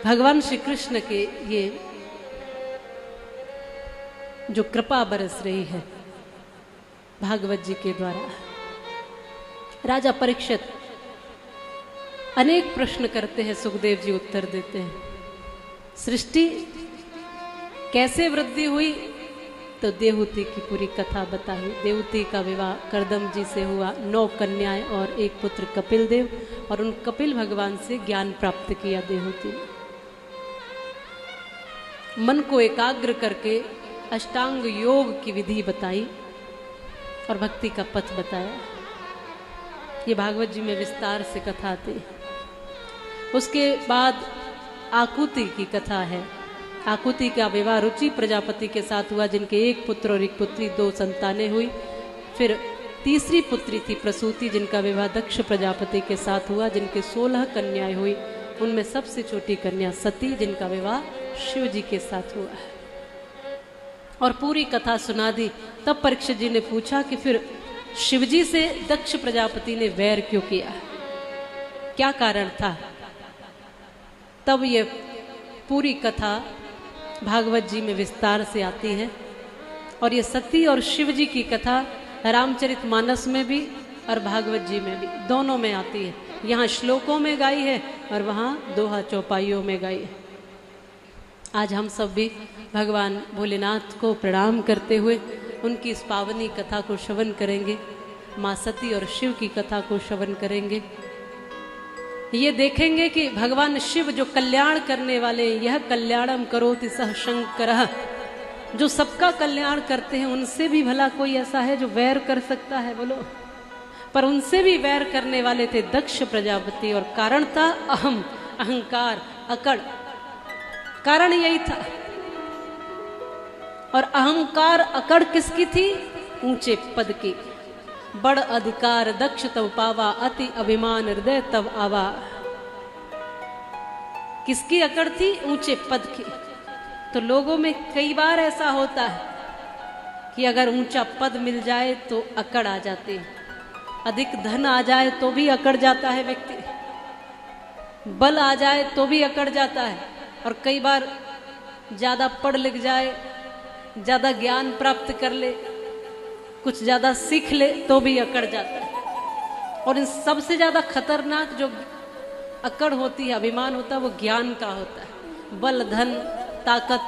भगवान श्री कृष्ण के ये जो कृपा बरस रही है भागवत जी के द्वारा, राजा परीक्षित अनेक प्रश्न करते हैं, सुखदेव जी उत्तर देते हैं। सृष्टि कैसे वृद्धि हुई, तो देवहूति की पूरी कथा बताई। देवहूति का विवाह करदम जी से हुआ, 9 कन्याएं और एक पुत्र कपिल देव, और उन कपिल भगवान से ज्ञान प्राप्त किया देवहूति ने। मन को एकाग्र करके अष्टांग योग की विधि बताई और भक्ति का पथ बताया। ये भागवत जी में विस्तार से कथा आती है। उसके बाद आकुति की कथा है। आकुति का विवाह रुचि प्रजापति के साथ हुआ, जिनके एक पुत्र और एक पुत्री, 2 संतानें हुई। फिर तीसरी पुत्री थी प्रसूति, जिनका विवाह दक्ष प्रजापति के साथ हुआ, जिनके 16 कन्याएं हुई। उनमें सबसे छोटी कन्या सती, जिनका विवाह शिव जी के साथ हुआ है। और पूरी कथा सुना दी। तब परीक्षित जी ने पूछा कि फिर शिवजी से दक्ष प्रजापति ने वैर क्यों किया, क्या कारण था। तब ये पूरी कथा भागवत जी में विस्तार से आती है। और ये सती और शिव जी की कथा रामचरितमानस में भी और भागवत जी में भी, दोनों में आती है। यहाँ श्लोकों में गाई है और वहाँ दोहा चौपाइयों में गाई है। आज हम सब भी भगवान भोलेनाथ को प्रणाम करते हुए उनकी इस पावनी कथा को श्रवण करेंगे। माँ सती और शिव की कथा को श्रवण करेंगे। ये देखेंगे कि भगवान शिव जो कल्याण करने वाले, यह कल्याणम करोति सह शंकरः, जो सबका कल्याण करते हैं, उनसे भी भला कोई ऐसा है जो वैर कर सकता है, बोलो। पर उनसे भी वैर करने वाले थे दक्ष प्रजापति, और कारण था अहम, अहंकार, अकड़। कारण यही था। और अहंकार अकड़ किसकी थी? ऊंचे पद की। बड़ अधिकार दक्ष तब पावा, अति अभिमान हृदय तब आवा। किसकी अकड़ थी? ऊंचे पद की। तो लोगों में कई बार ऐसा होता है कि अगर ऊंचा पद मिल जाए तो अकड़ आ जाती है, अधिक धन आ जाए तो भी अकड़ जाता है व्यक्ति, बल आ जाए तो भी अकड़ जाता है, और कई बार ज्यादा पढ़ लिख जाए, ज्यादा ज्ञान प्राप्त कर ले, कुछ ज्यादा सीख ले तो भी अकड़ जाता है। और इन सबसे ज्यादा खतरनाक जो अकड़ होती है, अभिमान होता है, वो ज्ञान का होता है। बल, धन, ताकत,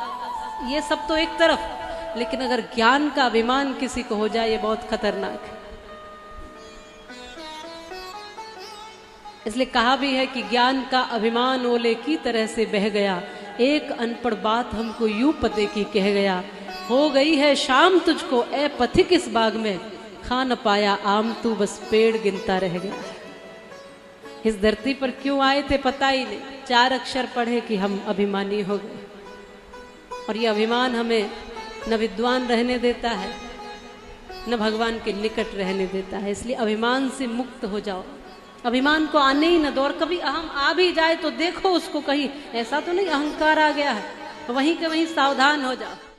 ये सब तो एक तरफ, लेकिन अगर ज्ञान का अभिमान किसी को हो जाए, ये बहुत खतरनाक है। इसलिए कहा भी है कि ज्ञान का अभिमान ओले की तरह से बह गया, एक अनपढ़ बात हमको यूं पते की कह गया। हो गई है शाम तुझको ए पथिक इस बाग में, खा न पाया आम तू बस पेड़ गिनता रह गया। इस धरती पर क्यों आए थे पता ही नहीं, 4 अक्षर पढ़े कि हम अभिमानी हो गए। और ये अभिमान हमें न विद्वान रहने देता है, न भगवान के निकट रहने देता है। इसलिए अभिमान से मुक्त हो जाओ, अभिमान को आने ही न दो। और कभी अहम आ भी जाए तो देखो उसको, कहीं ऐसा तो नहीं अहंकार आ गया है, वहीं के वहीं सावधान हो जाओ।